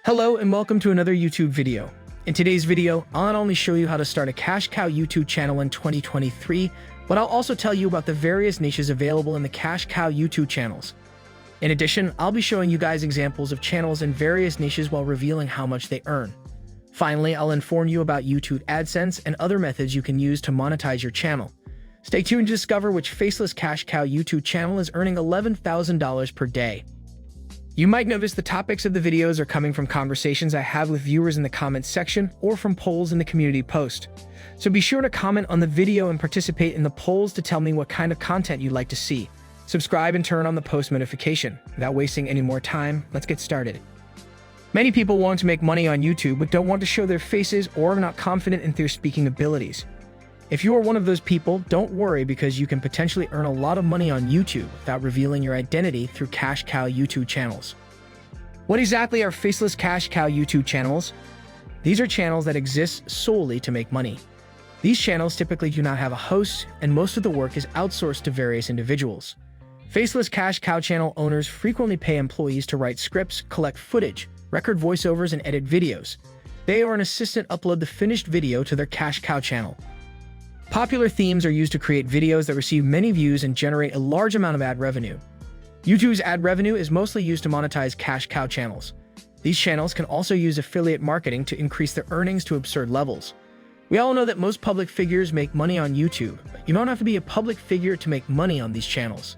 Hello and welcome to another YouTube video. In today's video, I'll not only show you how to start a cash cow YouTube channel in 2023, but I'll also tell you about the various niches available in the cash cow YouTube channels. In addition, I'll be showing you guys examples of channels in various niches while revealing how much they earn. Finally, I'll inform you about YouTube AdSense and other methods you can use to monetize your channel. Stay tuned to discover which Faceless cash cow YouTube channel is earning $11,000 per day. You might notice the topics of the videos are coming from conversations I have with viewers in the comments section or from polls in the community post. So be sure to comment on the video and participate in the polls to tell me what kind of content you'd like to see. Subscribe and turn on the post notification. Without wasting any more time, let's get started. Many people want to make money on YouTube but don't want to show their faces or are not confident in their speaking abilities. If you are one of those people, don't worry because you can potentially earn a lot of money on YouTube without revealing your identity through cash cow YouTube channels. What exactly are Faceless cash cow YouTube channels? These are channels that exist solely to make money. These channels typically do not have a host, and most of the work is outsourced to various individuals. Faceless cash cow channel owners frequently pay employees to write scripts, collect footage, record voiceovers, and edit videos. They or an assistant upload the finished video to their cash cow channel. Popular themes are used to create videos that receive many views and generate a large amount of ad revenue. YouTube's ad revenue is mostly used to monetize cash cow channels. These channels can also use affiliate marketing to increase their earnings to absurd levels. We all know that most public figures make money on YouTube, but you don't have to be a public figure to make money on these channels.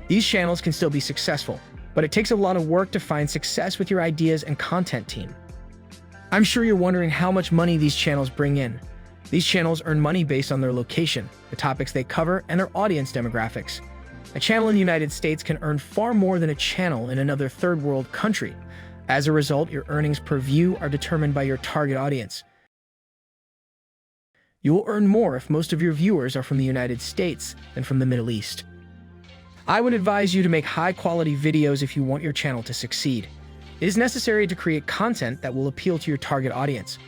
These channels can still be successful, but it takes a lot of work to find success with your ideas and content team. I'm sure you're wondering how much money these channels bring in. These channels earn money based on their location, the topics they cover, and their audience demographics. A channel in the United States can earn far more than a channel in another third world country. As a result, your earnings per view are determined by your target audience. You will earn more if most of your viewers are from the United States than from the Middle East. I would advise you to make high-quality videos if you want your channel to succeed. It is necessary to create content that will appeal to your target audience.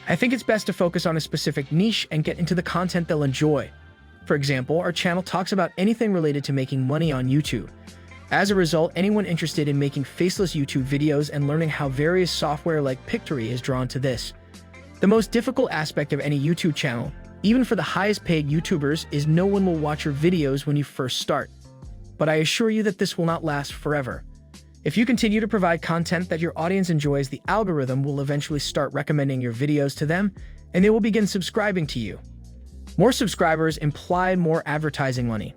I think it's best to focus on a specific niche and get into the content they'll enjoy. For example, our channel talks about anything related to making money on YouTube. As a result, anyone interested in making faceless YouTube videos and learning how various software like Pictory is drawn to this. The most difficult aspect of any YouTube channel, even for the highest paid YouTubers, is no one will watch your videos when you first start. But I assure you that this will not last forever. If you continue to provide content that your audience enjoys, the algorithm will eventually start recommending your videos to them, and they will begin subscribing to you. More subscribers imply more advertising money.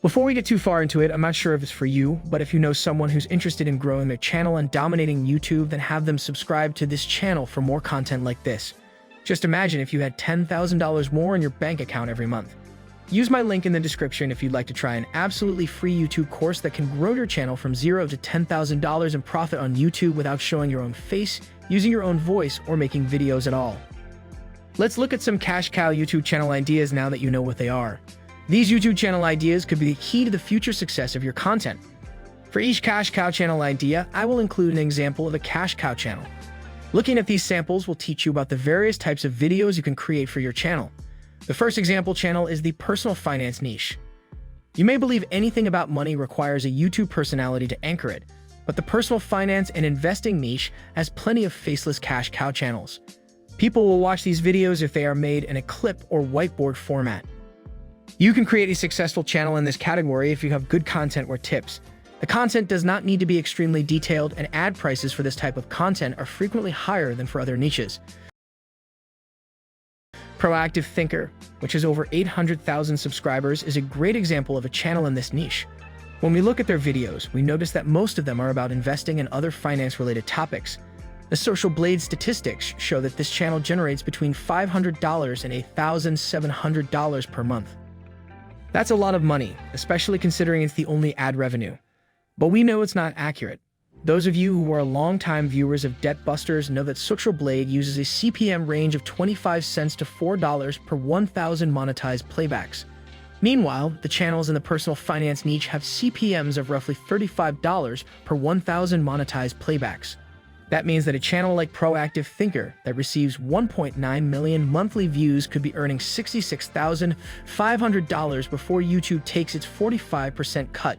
Before we get too far into it, I'm not sure if it's for you, but if you know someone who's interested in growing their channel and dominating YouTube, then have them subscribe to this channel for more content like this. Just imagine if you had $10,000 more in your bank account every month. Use my link in the description if you'd like to try an absolutely free YouTube course that can grow your channel from $0 to $10,000 in profit on YouTube without showing your own face, using your own voice, or making videos at all. Let's look at some cash cow YouTube channel ideas now that you know what they are. These YouTube channel ideas could be the key to the future success of your content. For each cash cow channel idea, I will include an example of a cash cow channel. Looking at these samples will teach you about the various types of videos you can create for your channel. The first example channel is the personal finance niche. You may believe anything about money requires a YouTube personality to anchor it, but the personal finance and investing niche has plenty of faceless cash cow channels. People will watch these videos if they are made in a clip or whiteboard format. You can create a successful channel in this category if you have good content or tips. The content does not need to be extremely detailed, and ad prices for this type of content are frequently higher than for other niches. Proactive Thinker, which has over 800,000 subscribers, is a great example of a channel in this niche. When we look at their videos, we notice that most of them are about investing and other finance-related topics. The Social Blade statistics show that this channel generates between $500 and $1,700 per month. That's a lot of money, especially considering it's the only ad revenue. But we know it's not accurate. Those of you who are longtime viewers of Debt Busters know that Social Blade uses a CPM range of 25 cents to $4 per 1,000 monetized playbacks. Meanwhile, the channels in the personal finance niche have CPMs of roughly $35 per 1,000 monetized playbacks. That means that a channel like Proactive Thinker that receives 1.9 million monthly views could be earning $66,500 before YouTube takes its 45% cut.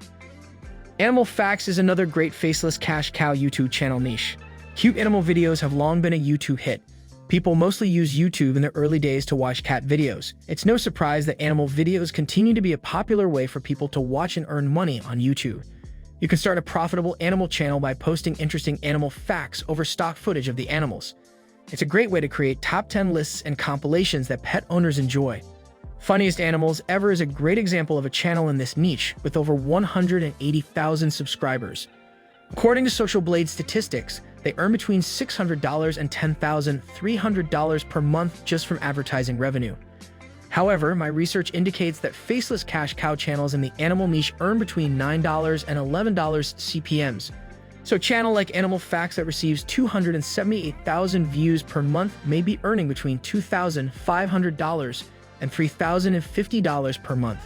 Animal Facts is another great faceless cash cow YouTube channel niche. Cute animal videos have long been a YouTube hit. People mostly use YouTube in the early days to watch cat videos. It's no surprise that animal videos continue to be a popular way for people to watch and earn money on YouTube. You can start a profitable animal channel by posting interesting animal facts over stock footage of the animals. It's a great way to create top 10 lists and compilations that pet owners enjoy. Funniest Animals Ever is a great example of a channel in this niche with over 180,000 subscribers. According to Social Blade statistics, they earn between $600 and $10,300 per month just from advertising revenue. However, my research indicates that faceless cash cow channels in the animal niche earn between $9 and $11 CPMs. So a channel like Animal Facts that receives 278,000 views per month may be earning between $2,500 and $3,050 per month.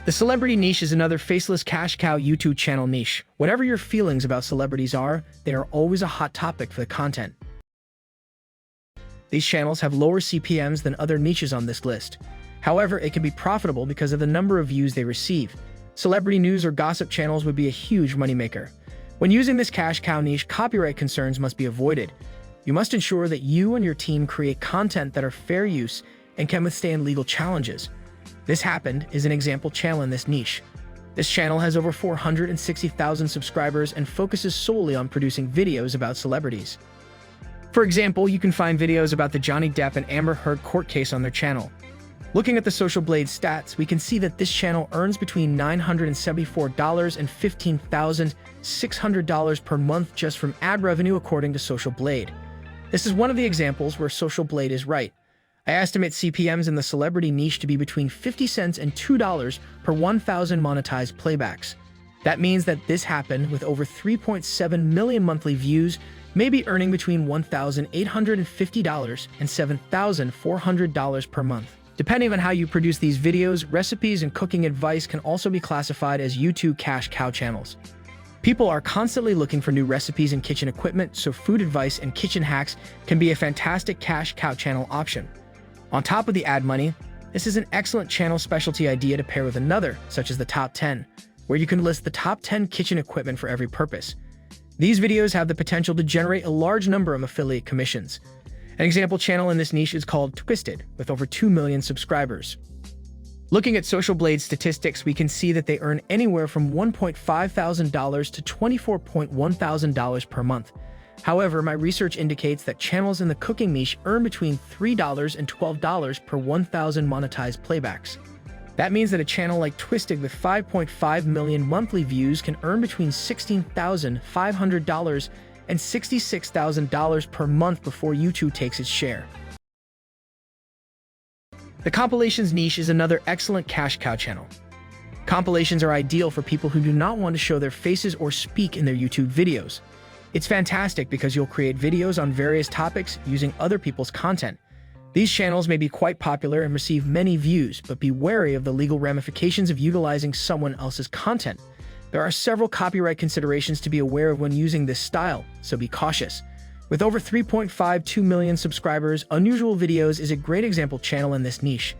The celebrity niche is another faceless cash cow YouTube channel niche. Whatever your feelings about celebrities are, they are always a hot topic for the content. These channels have lower CPMs than other niches on this list. However, it can be profitable because of the number of views they receive. Celebrity news or gossip channels would be a huge moneymaker. When using this cash cow niche, copyright concerns must be avoided. You must ensure that you and your team create content that are fair use and can withstand legal challenges. This Happened is an example channel in this niche. This channel has over 460,000 subscribers and focuses solely on producing videos about celebrities. For example, you can find videos about the Johnny Depp and Amber Heard court case on their channel. Looking at the Social Blade stats, we can see that this channel earns between $974 and $15,600 per month just from ad revenue according to Social Blade. This is one of the examples where Social Blade is right. I estimate CPMs in the celebrity niche to be between 50 cents and $2 per 1,000 monetized playbacks. That means that This Happened, with over 3.7 million monthly views, may be earning between $1,850 and $7,400 per month. Depending on how you produce these videos, recipes and cooking advice can also be classified as YouTube cash cow channels. People are constantly looking for new recipes and kitchen equipment, so food advice and kitchen hacks can be a fantastic cash cow channel option. On top of the ad money, this is an excellent channel specialty idea to pair with another, such as the Top 10, where you can list the top 10 kitchen equipment for every purpose. These videos have the potential to generate a large number of affiliate commissions. An example channel in this niche is called Twisted, with over 2 million subscribers. Looking at Social Blade statistics, we can see that they earn anywhere from $1,500 to $24,100 per month. However, my research indicates that channels in the cooking niche earn between $3 and $12 per 1,000 monetized playbacks. That means that a channel like Twisted with 5.5 million monthly views can earn between $16,500 and $66,000 per month before YouTube takes its share. The compilations niche is another excellent cash cow channel. Compilations are ideal for people who do not want to show their faces or speak in their YouTube videos. It's fantastic because you'll create videos on various topics using other people's content. These channels may be quite popular and receive many views, but be wary of the legal ramifications of utilizing someone else's content. There are several copyright considerations to be aware of when using this style, so be cautious. With over 3.52 million subscribers, Unusual Videos is a great example channel in this niche.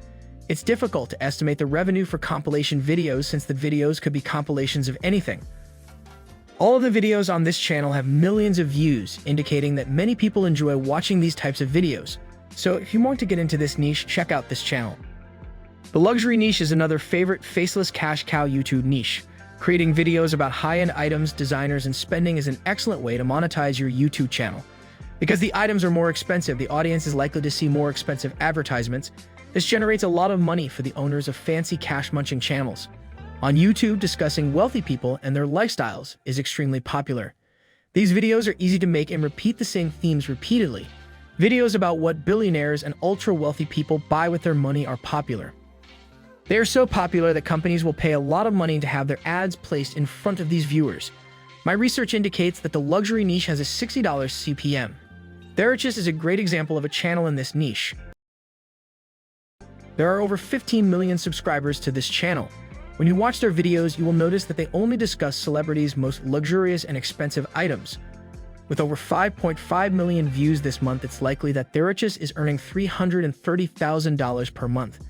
It's difficult to estimate the revenue for compilation videos since the videos could be compilations of anything. All of the videos on this channel have millions of views, indicating that many people enjoy watching these types of videos. So if you want to get into this niche, check out this channel. The luxury niche is another favorite faceless cash cow YouTube niche. Creating videos about high-end items, designers, and spending is an excellent way to monetize your YouTube channel. Because the items are more expensive, the audience is likely to see more expensive advertisements. This generates a lot of money for the owners of fancy cash-munching channels. On YouTube, discussing wealthy people and their lifestyles is extremely popular. These videos are easy to make and repeat the same themes repeatedly. Videos about what billionaires and ultra-wealthy people buy with their money are popular. They are so popular that companies will pay a lot of money to have their ads placed in front of these viewers. My research indicates that the luxury niche has a $60 CPM. Theracis is a great example of a channel in this niche. There are over 15 million subscribers to this channel. When you watch their videos, you will notice that they only discuss celebrities' most luxurious and expensive items. With over 5.5 million views this month, it's likely that Theracis is earning $330,000 per month.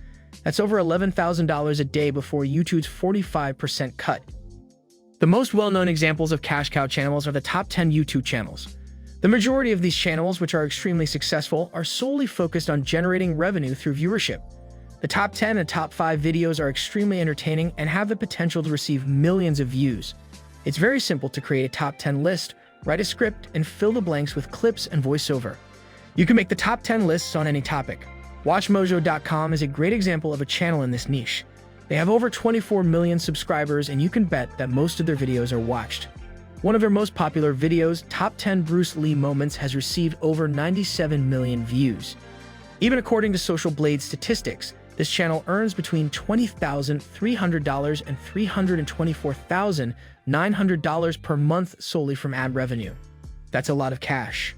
That's over $11,000 a day before YouTube's 45% cut. The most well-known examples of cash cow channels are the top 10 YouTube channels. The majority of these channels, which are extremely successful, are solely focused on generating revenue through viewership. The top 10 and top 5 videos are extremely entertaining and have the potential to receive millions of views. It's very simple to create a top 10 list, write a script, and fill the blanks with clips and voiceover. You can make the top 10 lists on any topic. WatchMojo.com is a great example of a channel in this niche. They have over 24 million subscribers, and you can bet that most of their videos are watched. One of their most popular videos, Top 10 Bruce Lee Moments, has received over 97 million views. Even according to Social Blade statistics, this channel earns between $20,300 and $324,900 per month solely from ad revenue. That's a lot of cash.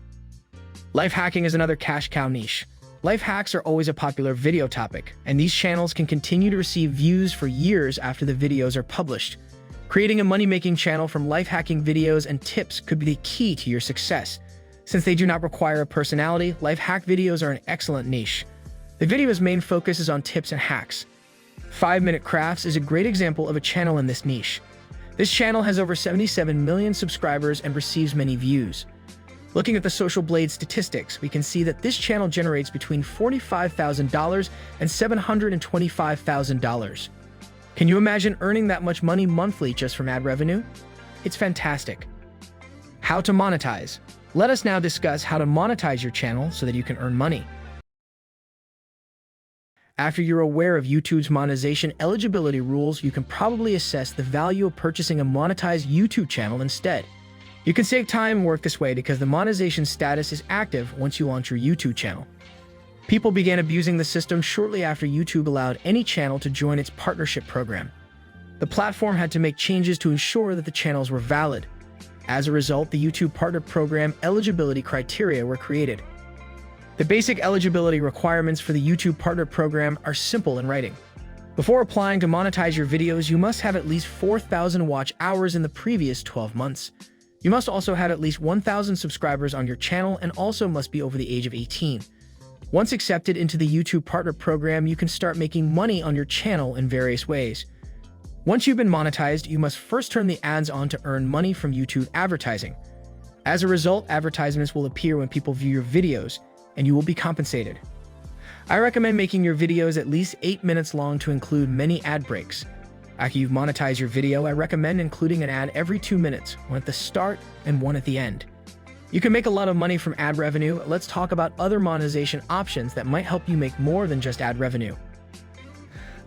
Life hacking is another cash cow niche. Life hacks are always a popular video topic, and these channels can continue to receive views for years after the videos are published. Creating a money-making channel from life hacking videos and tips could be the key to your success. Since they do not require a personality, life hack videos are an excellent niche. The video's main focus is on tips and hacks. 5-Minute Crafts is a great example of a channel in this niche. This channel has over 77 million subscribers and receives many views. Looking at the Social Blade statistics, we can see that this channel generates between $45,000 and $725,000. Can you imagine earning that much money monthly just from ad revenue? It's fantastic. How to monetize. Let us now discuss how to monetize your channel so that you can earn money. After you're aware of YouTube's monetization eligibility rules, you can probably assess the value of purchasing a monetized YouTube channel instead. You can save time and work this way because the monetization status is active once you launch your YouTube channel. People began abusing the system shortly after YouTube allowed any channel to join its partnership program. The platform had to make changes to ensure that the channels were valid. As a result, the YouTube Partner Program eligibility criteria were created. The basic eligibility requirements for the YouTube Partner Program are simple in writing. Before applying to monetize your videos, you must have at least 4,000 watch hours in the previous 12 months. You must also have at least 1,000 subscribers on your channel and also must be over the age of 18. Once accepted into the YouTube Partner Program, you can start making money on your channel in various ways. Once you've been monetized, you must first turn the ads on to earn money from YouTube advertising. As a result, advertisements will appear when people view your videos, and you will be compensated. I recommend making your videos at least 8 minutes long to include many ad breaks. After you've monetized your video, I recommend including an ad every 2 minutes, one at the start and one at the end. You can make a lot of money from ad revenue. Let's talk about other monetization options that might help you make more than just ad revenue.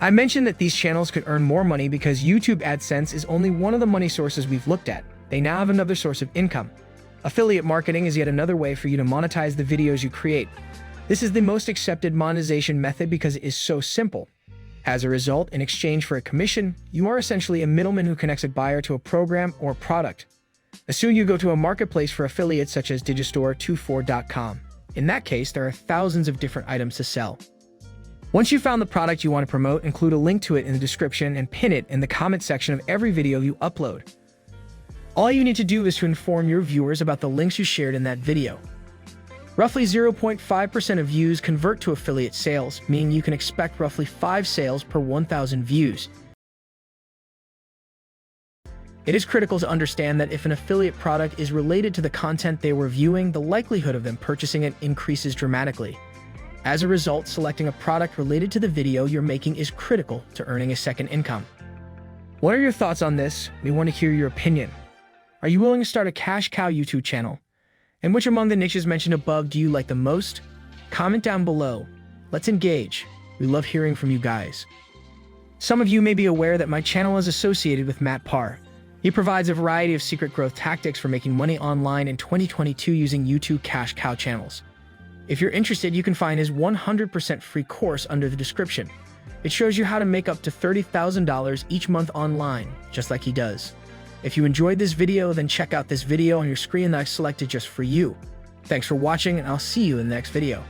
I mentioned that these channels could earn more money because YouTube AdSense is only one of the money sources we've looked at. They now have another source of income. Affiliate marketing is yet another way for you to monetize the videos you create. This is the most accepted monetization method because it is so simple. As a result, in exchange for a commission, you are essentially a middleman who connects a buyer to a program or product. Assume you go to a marketplace for affiliates such as Digistore24.com. In that case, there are thousands of different items to sell. Once you've found the product you want to promote, include a link to it in the description and pin it in the comment section of every video you upload. All you need to do is to inform your viewers about the links you shared in that video. Roughly 0.5% of views convert to affiliate sales, meaning you can expect roughly 5 sales per 1,000 views. It is critical to understand that if an affiliate product is related to the content they were viewing, the likelihood of them purchasing it increases dramatically. As a result, selecting a product related to the video you're making is critical to earning a second income. What are your thoughts on this? We want to hear your opinion. Are you willing to start a cash cow YouTube channel? And which among the niches mentioned above do you like the most? Comment down below. Let's engage. We love hearing from you guys. Some of you may be aware that my channel is associated with Matt Parr. He provides a variety of secret growth tactics for making money online in 2022 using YouTube cash cow channels. If you're interested, you can find his 100% free course under the description. It shows you how to make up to $30,000 each month online, just like he does. If you enjoyed this video, then check out this video on your screen that I selected just for you. Thanks for watching, and I'll see you in the next video.